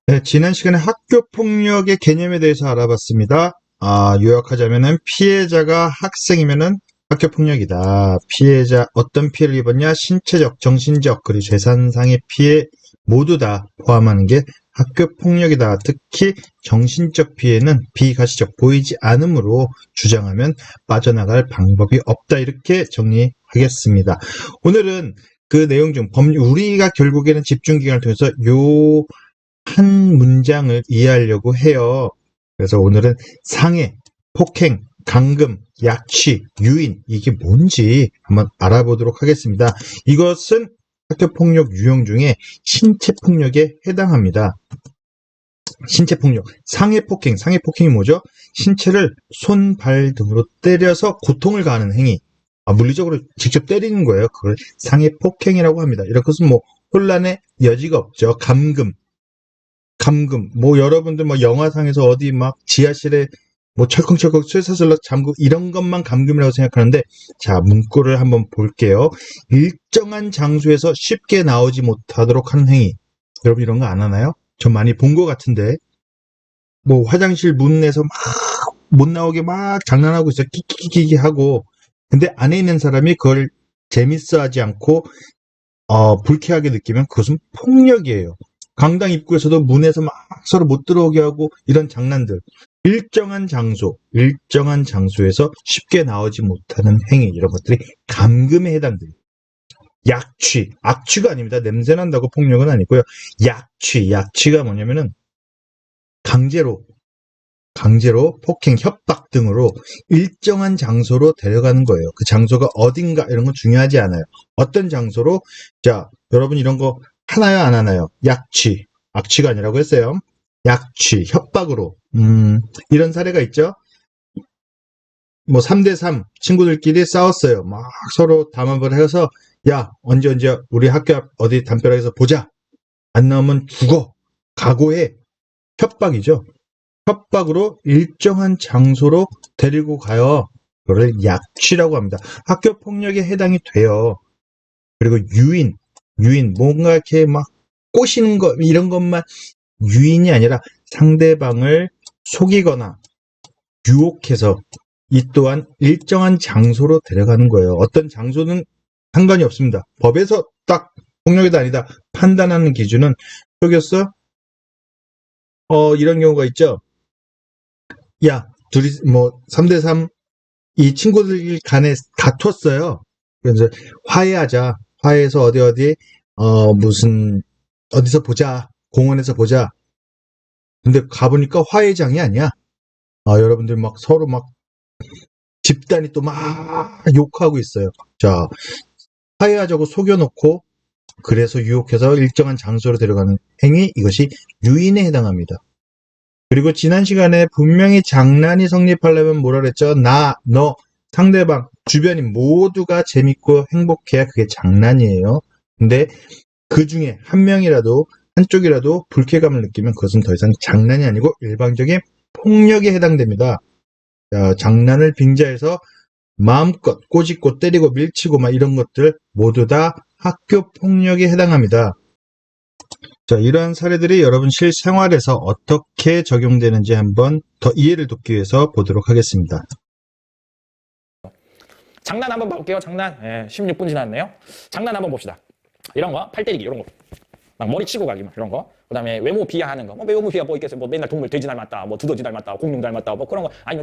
네, 지난 시간에 학교 폭력의 개념에 대해서 알아봤습니다. 요약하자면은 피해자가 학생이면은 학교 폭력이다. 피해자 어떤 피해를 입었냐? 신체적, 정신적, 그리고 재산상의 피해 모두 다 포함하는 게 학교 폭력이다. 특히 정신적 피해는 비가시적 보이지 않음으로 주장하면 빠져나갈 방법이 없다. 이렇게 정리하겠습니다. 오늘은 그 내용 중 우리가 결국에는 집중 기간을 통해서 한 문장을 이해하려고 해요. 그래서 오늘은 상해, 폭행, 감금, 약취, 유인 이게 뭔지 한번 알아보도록 하겠습니다. 이것은 학교폭력 유형 중에 신체폭력에 해당합니다. 신체폭력, 상해폭행, 상해폭행이 뭐죠? 신체를 손, 발 등으로 때려서 고통을 가하는 행위. 물리적으로 직접 때리는 거예요. 그걸 상해폭행이라고 합니다. 이런 것은 혼란의 여지가 없죠. 감금, 여러분들 영화상에서 어디 지하실에 철컹철컹 쇠사슬로 잠금 이런 것만 감금이라고 생각하는데, 자, 문구를 한번 볼게요. 일정한 장소에서 쉽게 나오지 못하도록 하는 행위. 여러분 이런 거 안 하나요? 전 많이 본 것 같은데, 화장실 문에서 못 나오게 장난하고 있어요. 키키키키 하고. 근데 안에 있는 사람이 그걸 재밌어 하지 않고, 불쾌하게 느끼면 그것은 폭력이에요. 강당 입구에서도 문에서 서로 못 들어오게 하고 이런 장난들. 일정한 장소에서 쉽게 나오지 못하는 행위, 이런 것들이 감금에 해당돼요. 약취, 악취가 아닙니다. 냄새 난다고 폭력은 아니고요. 약취가 뭐냐면은 강제로 폭행, 협박 등으로 일정한 장소로 데려가는 거예요. 그 장소가 어딘가 이런 건 중요하지 않아요. 어떤 장소로, 자, 여러분 이런 거 하나요, 안 하나요? 약취, 악취가 아니라고 했어요. 약취, 협박으로. 이런 사례가 있죠. 3대3 친구들끼리 싸웠어요. 서로 담합을 해서, 야, 언제 우리 학교 앞 어디 담벼락에서 보자. 안 나오면 죽어. 각오해. 협박이죠. 협박으로 일정한 장소로 데리고 가요. 그걸 약취라고 합니다. 학교 폭력에 해당이 돼요. 그리고 유인, 뭔가 이렇게 꼬시는 것, 이런 것만 유인이 아니라 상대방을 속이거나 유혹해서 이 또한 일정한 장소로 데려가는 거예요. 어떤 장소는 상관이 없습니다. 법에서 딱 폭력이다 아니다 판단하는 기준은 속였어? 이런 경우가 있죠. 야, 둘이 3대3 이 친구들 간에 다퉜어요. 그래서 화해해서 어디서 보자. 공원에서 보자. 근데 가보니까 화해장이 아니야. 여러분들 서로 집단이 또 욕하고 있어요. 자, 화해하자고 속여놓고 그래서 유혹해서 일정한 장소로 데려가는 행위, 이것이 유인에 해당합니다. 그리고 지난 시간에 분명히 장난이 성립하려면 뭐라 그랬죠? 너, 상대방, 주변인 모두가 재밌고 행복해야 그게 장난이에요. 근데 그 중에 한쪽이라도 불쾌감을 느끼면 그것은 더 이상 장난이 아니고 일방적인 폭력에 해당됩니다. 자, 장난을 빙자해서 마음껏 꼬집고 때리고 밀치고 이런 것들 모두 다 학교 폭력에 해당합니다. 자, 이러한 사례들이 여러분 실생활에서 어떻게 적용되는지 한번 더 이해를 돕기 위해서 보도록 하겠습니다. 장난 한번 볼게요. 장난. 16분 지났네요. 장난 한번 봅시다. 이런 거, 팔 때리기 이런 거. 머리 치고 가기 이런 거. 그다음에 외모 비하하는 거. 외모 비하 있겠어요. 맨날 동물 돼지 닮았다. 두더지 닮았다. 공룡 닮았다. 그런 거. 아니면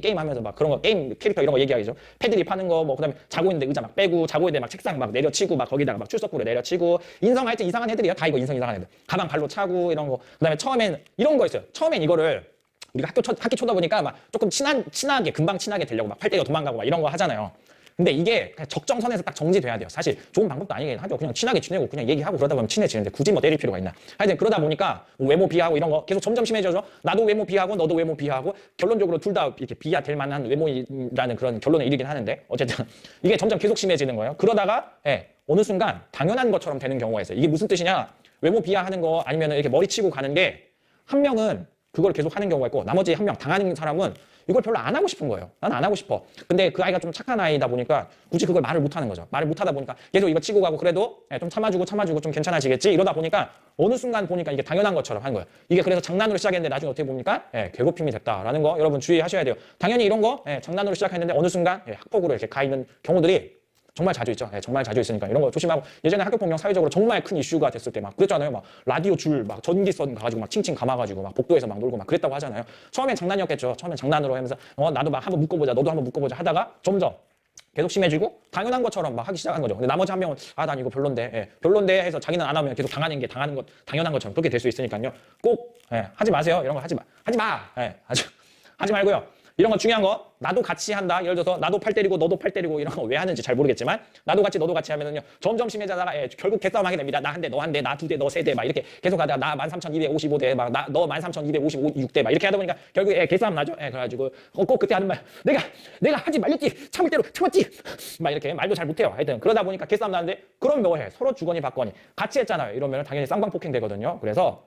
게임 하면서 그런 거 게임 캐릭터 이런 거 얘기하기죠. 패드립 하는 거. 그다음에 자고 있는데 의자 빼고 자고 있는데 책상 내려치고 거기다가 출석부를 내려치고 하여튼 이상한 애들이야. 다 이거 이상한 애들. 가방 발로 차고 이런 거. 그다음에 처음엔 이런 거 있어요. 처음엔 이거를 우리가 학기 초다 보니까 조금 금방 친하게 되려고 팔 때리고 도망가고 이런 거 하잖아요. 근데 이게 그냥 적정선에서 딱 정지돼야 돼요. 사실 좋은 방법도 아니긴 하죠. 그냥 친하게 지내고 그냥 얘기하고 그러다 보면 친해지는데 굳이 때릴 필요가 있나. 하여튼 그러다 보니까 외모 비하하고 이런 거 계속 점점 심해져서 나도 외모 비하하고 너도 외모 비하하고 결론적으로 둘 다 이렇게 비하될 만한 외모라는 그런 결론에 이르긴 하는데 어쨌든 이게 점점 계속 심해지는 거예요. 그러다가 어느 순간 당연한 것처럼 되는 경우가 있어요. 이게 무슨 뜻이냐. 외모 비하하는 거 아니면 이렇게 머리 치고 가는 게 한 명은 그걸 계속 하는 경우가 있고 나머지 한 명 당하는 사람은 이걸 별로 안 하고 싶은 거예요. 난 안 하고 싶어. 근데 그 아이가 좀 착한 아이다 보니까 굳이 그걸 말을 못 하는 거죠. 말을 못 하다 보니까 계속 이거 치고 가고 그래도 좀 참아주고 좀 괜찮아지겠지 이러다 보니까 어느 순간 보니까 이게 당연한 것처럼 한 거예요. 이게 그래서 장난으로 시작했는데 나중에 어떻게 봅니까? 괴롭힘이 됐다라는 거 여러분 주의하셔야 돼요. 당연히 이런 거 장난으로 시작했는데 어느 순간 학폭으로 이렇게 가 있는 경우들이 정말 자주 있죠. 정말 자주 있으니까 이런 거 조심하고 예전에 학교폭력 사회적으로 정말 큰 이슈가 됐을 때 막 그랬잖아요. 막 라디오 줄 막 전기선 가가지고 막 칭칭 감아가지고 막 복도에서 막 놀고 막 그랬다고 하잖아요. 처음엔 장난이었겠죠. 처음엔 장난으로 하면서 나도 막 한번 묶어보자, 너도 한번 묶어보자 하다가 점점 계속 심해지고 당연한 것처럼 막 하기 시작한 거죠. 근데 나머지 한 명은 난 이거 별론데, 별론데 해서 자기는 안 하면 계속 당하는 게 당연한 것처럼 그렇게 될 수 있으니까요. 꼭 하지 마세요. 이런 거 하지 마. 하지 말고요. 이런 거 중요한 거 나도 같이 한다. 예를 들어서 나도 팔 때리고 너도 팔 때리고 이런 거 왜 하는지 잘 모르겠지만 나도 같이 너도 같이 하면은요 점점 심해지다가 결국 개싸움 하게 됩니다. 나 한 대, 너 한 대, 나 두 대, 너 세 대 막 이렇게 계속 하다가 나 13,255대 막 너 13,256대 막 이렇게 하다 보니까 결국에 개싸움 나죠. 그래가지고 꼭 그때 하는 말 내가 하지 말랬지 참을 대로 참았지 막 이렇게 말도 잘 못해요. 하여튼 그러다 보니까 개싸움 나는데 그럼 뭐해 서로 주거니 받거니 같이 했잖아요. 이러면 당연히 쌍방폭행 되거든요. 그래서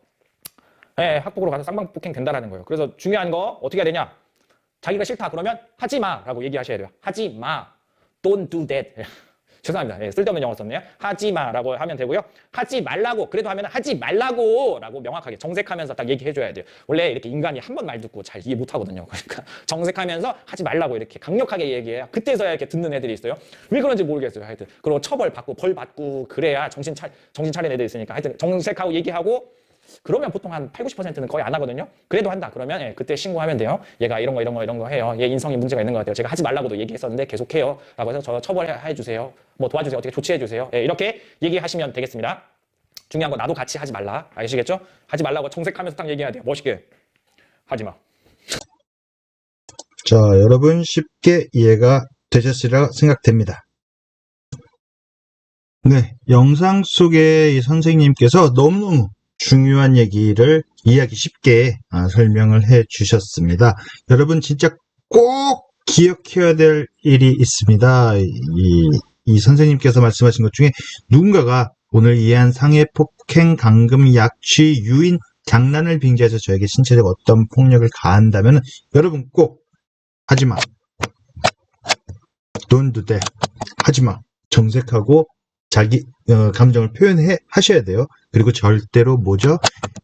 학폭으로 가서 쌍방폭행 된다라는 거예요. 그래서 중요한 거 어떻게 해야 되냐? 자기가 싫다 그러면 하지 마라고 얘기하셔야 돼요. 하지 마. Don't do that. 죄송합니다. 쓸데없는 영어 썼네요. 하지 마라고 하면 되고요. 하지 말라고 그래도 하면 하지 말라고라고 명확하게 정색하면서 딱 얘기해줘야 돼요. 원래 이렇게 인간이 한 번 말 듣고 잘 이해 못하거든요. 그러니까 정색하면서 하지 말라고 이렇게 강력하게 얘기해야 그때서야 이렇게 듣는 애들이 있어요. 왜 그런지 모르겠어요. 하여튼 그리고 처벌 받고 벌 받고 그래야 정신 차린 애들 있으니까 하여튼 정색하고 얘기하고. 그러면 보통 한 80~90%는 거의 안 하거든요. 그래도 한다. 그러면 그때 신고하면 돼요. 얘가 이런 거 해요. 얘 인성이 문제가 있는 것 같아요. 제가 하지 말라고도 얘기했었는데 계속해요. 라고 해서 저 처벌해 주세요. 뭐 도와주세요. 어떻게 조치해 주세요. 이렇게 얘기하시면 되겠습니다. 중요한 거 나도 같이 하지 말라. 아시겠죠? 하지 말라고 정색하면서 딱 얘기해야 돼요. 멋있게. 하지 마. 자, 여러분 쉽게 이해가 되셨으리라 생각됩니다. 네, 영상 속에 이 선생님께서 너무너무 중요한 얘기를 이해하기 쉽게 설명을 해 주셨습니다. 여러분 진짜 꼭 기억해야 될 일이 있습니다. 이 선생님께서 말씀하신 것 중에 누군가가 오늘 이해한 상해폭행, 강금, 약취, 유인, 장난을 빙자해서 저에게 신체적 어떤 폭력을 가한다면 여러분 꼭 하지마. Don't do that. 하지마. 정색하고 자기 감정을 표현해 하셔야 돼요. 그리고 절대로 뭐죠?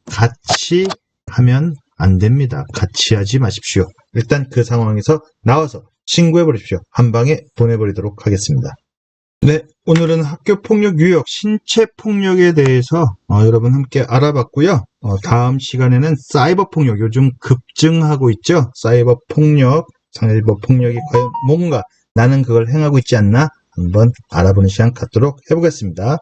같이 하면 안 됩니다. 같이 하지 마십시오. 일단 그 상황에서 나와서 신고해 버리십시오. 한 방에 보내버리도록 하겠습니다. 네, 오늘은 학교폭력 유형, 신체폭력에 대해서 여러분 함께 알아봤고요. 다음 시간에는 사이버폭력, 요즘 급증하고 있죠. 사이버폭력이 과연 뭔가 나는 그걸 행하고 있지 않나? 한번 알아보는 시간 갖도록 해보겠습니다.